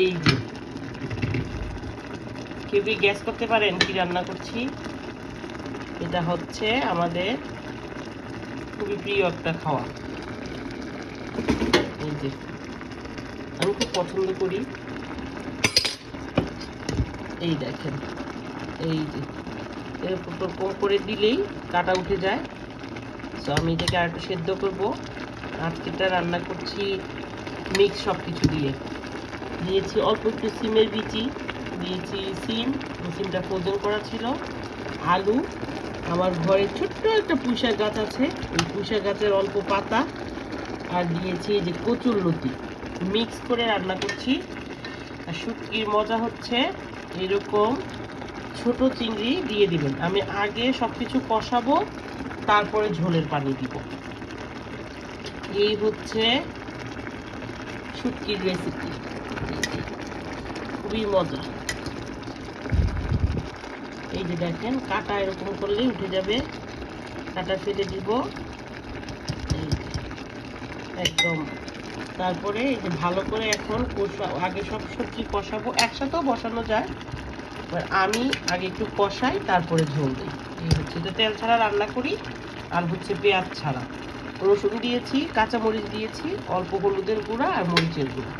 এই যে কেউ কি গ্যাস করতে পারেন কি রান্না করছি? এটা হচ্ছে আমাদের খুবই প্রিয় একটা খাওয়া। এই যে আমি খুব পছন্দ করি। এই দেখেন, এই যে এরকম করে দিলেই কাটা উঠে যায়। সো আমি এটাকে আর একটু সেদ্ধ করবো। আজকেটা রান্না করছি মিক্স সব কিছু দিয়ে। দিয়েছি অল্প একটু সিমের বিচি, দিয়েছি সিমটা ফ্রোজেন করা ছিল, আলু, আমার ঘরে ছোট্ট একটা পুঁইশাক গাছ আছে, ওই পুঁইশাক গাছের অল্প পাতা, আর দিয়েছি এই যে কচুরলতি। মিক্স করে রান্না করছি। আর শুটকির মজা হচ্ছে এরকম ছোট চিংড়ি দিয়ে দিবেন। আমি আগে সব কিছু কষাবো, তারপরে ঝোলের পানি দিব। এই হচ্ছে শুটকির রেসিপি, খুবই মজা। এই যে দেখেন কাটা এরকম করলেই উঠে যাবে, কাটা ফেলে দিব একদম। তারপরে এই যে ভালো করে এখন আগে সব সবজি কষাবো, একসাথেও বসানো যায়, আমি আগে একটু কষাই তারপরে ঝোল দিই। এই হচ্ছে এটা তেল ছাড়া রান্না করি, আর হচ্ছে পেঁয়াজ ছাড়া। রসুন দিয়েছি, কাঁচামরিচ দিয়েছি, অল্প হলুদের গুঁড়া আর মরিচের গুঁড়া।